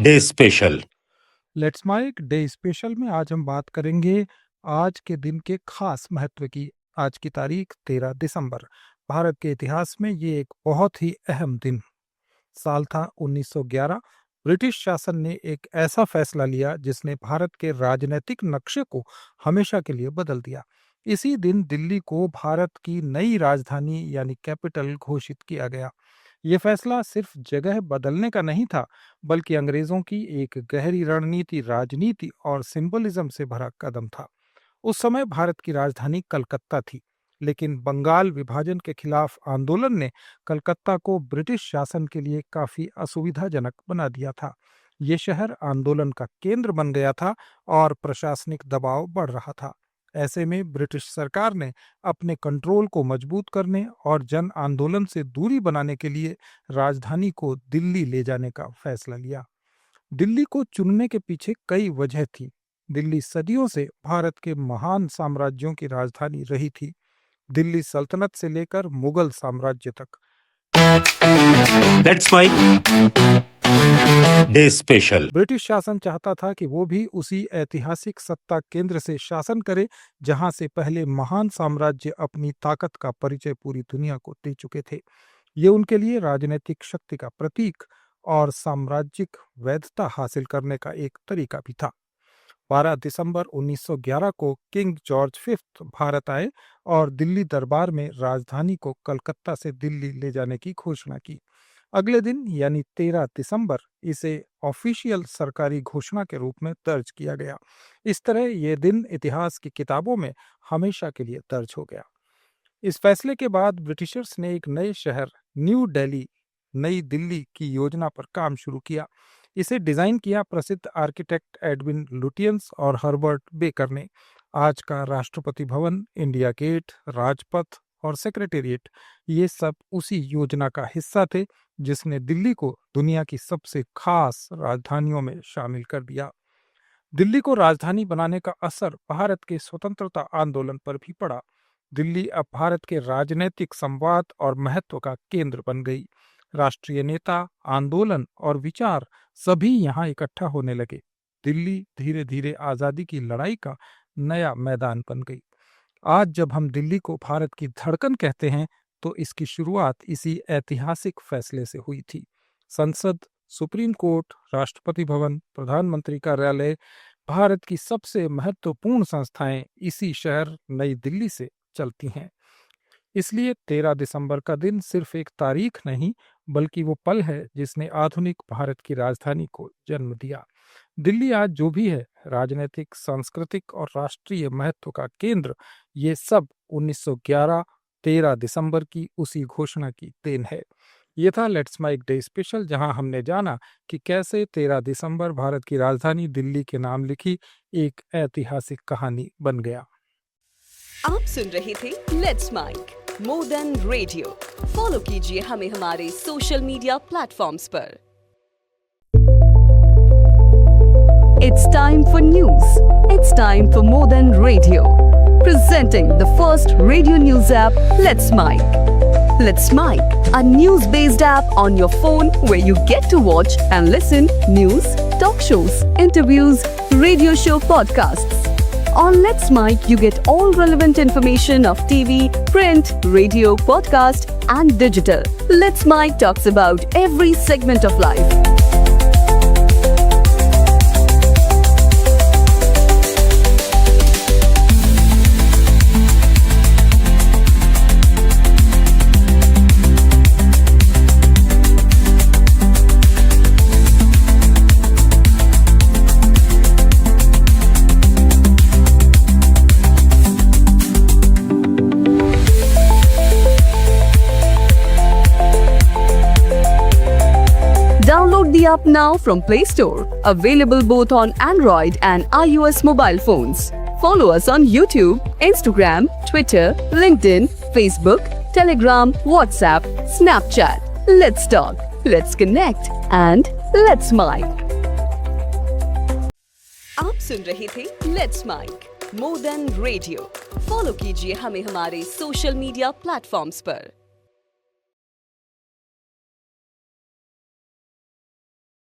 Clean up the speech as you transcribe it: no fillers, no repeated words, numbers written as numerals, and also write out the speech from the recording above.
Day special. Let's mike day special में आज हम बात करेंगे आज के दिन के खास महत्व की। आज की तारीख 13 दिसंबर। भारत के इतिहास में ये एक बहुत ही अहम दिन। साल था 1911। ब्रिटिश शासन ने एक ऐसा फैसला लिया जिसने भारत के राजनीतिक नक्शे को हमेशा के लिए बदल दिया। इसी दिन दिल्ली को भारत की नई राजधानी यानी कैपिटल घोषित किया गया। ये फैसला सिर्फ जगह बदलने का नहीं था, बल्कि अंग्रेजों की एक गहरी रणनीति, राजनीति और सिंबलिज्म से भरा कदम था। उस समय भारत की राजधानी कलकत्ता थी, लेकिन बंगाल विभाजन के खिलाफ आंदोलन ने कलकत्ता को ब्रिटिश शासन के लिए काफी असुविधाजनक बना दिया था। ये शहर आंदोलन का केंद्र बन गया था और प्रशासनिक दबाव बढ़ रहा था। ऐसे में ब्रिटिश सरकार ने अपने कंट्रोल को मजबूत करने और जन आंदोलन से दूरी बनाने के लिए राजधानी को दिल्ली ले जाने का फैसला लिया। दिल्ली को चुनने के पीछे कई वजह थी। दिल्ली सदियों से भारत के महान साम्राज्यों की राजधानी रही थी, दिल्ली सल्तनत से लेकर मुगल साम्राज्य तक। That's my day special. British शासन चाहता था कि वो भी उसी ऐतिहासिक सत्ता केंद्र से शासन करे जहां से पहले महान साम्राज्य अपनी ताकत का परिचय पूरी दुनिया को दे चुके थे। ये उनके लिए राजनीतिक शक्ति का प्रतीक और साम्राज्यिक वैधता हासिल करने का एक तरीका भी था। 12 दिसंबर 1911 को किंग जॉर्ज फिफ्थ भारत आए और दिल्ली दरबार में राजधानी को कलकत्ता से दिल्ली ले जाने की घोषणा की। अगले दिन यानी 13 दिसंबर इसे ऑफिशियल सरकारी घोषणा के रूप में दर्ज किया गया। इस तरह यह दिन इतिहास की किताबों में हमेशा के लिए दर्ज हो गया। इस फैसले के बाद ब्रिटिशर्स ने एक नए शहर न्यू दिल्ली, नई दिल्ली की योजना पर काम शुरू किया। इसे डिजाइन किया प्रसिद्ध आर्किटेक्ट एडविन लुटियंस और हर्बर्ट बेकर ने। आज का राष्ट्रपति भवन, इंडिया गेट, राजपथ और सेक्रेटेरिएट, ये सब उसी योजना का हिस्सा थे जिसने दिल्ली को दुनिया की सबसे खास राजधानियों में शामिल कर दिया। दिल्ली को राजधानी बनाने का असर भारत के स्वतंत्रता आंदोलन पर भी पड़ा। दिल्ली अब भारत के राजनीतिक संवाद और महत्व का केंद्र बन गई। राष्ट्रीय नेता, आंदोलन और विचार सभी यहाँ इकट्ठा होने लगे। दिल्ली धीरे धीरे आजादी की लड़ाई का नया मैदान बन गई। आज जब हम दिल्ली को भारत की धड़कन कहते हैं, तो इसकी शुरुआत इसी ऐतिहासिक फैसले से हुई थी। संसद, सुप्रीम कोर्ट, राष्ट्रपति भवन, प्रधानमंत्री कार्यालय, भारत की सबसे महत्वपूर्ण संस्थाएं इसी शहर नई दिल्ली से चलती हैं। इसलिए 13 दिसंबर का दिन सिर्फ एक तारीख नहीं, बल्कि वो पल है जिसने आधुनिक भारत की राजधानी को जन्म दिया। दिल्ली आज जो भी है, राजनीतिक, सांस्कृतिक और राष्ट्रीय महत्व का केंद्र, ये सब 1911 13 दिसंबर की उसी घोषणा की देन है। ये था लेट्स माइक डे स्पेशल, जहां हमने जाना कि कैसे 13 दिसंबर भारत की राजधानी दिल्ली के नाम लिखी एक ऐतिहासिक कहानी बन गया। आप सुन रहे थे let's mike more than radio. Follow कीजिए हमें हमारे सोशल मीडिया प्लेटफॉर्म्स पर। It's time for news. It's time for More Than Radio. Presenting the first radio news app, Let's Mic. Let's Mic, a news-based app on your phone where you get to watch and listen news, talk shows, interviews, radio show podcasts. On Let's Mic, you get all relevant information of TV, print, radio, podcast, and digital. Let's Mic talks about every segment of life. Download the app now from Play Store. Available both on Android and iOS mobile phones. Follow us on YouTube, Instagram, Twitter, LinkedIn, Facebook, Telegram, WhatsApp, Snapchat. Let's talk, let's connect and let's mic. आप सुन रहे थे let's mike more than radio. Follow कीजिए हमें हमारे social media platforms पर।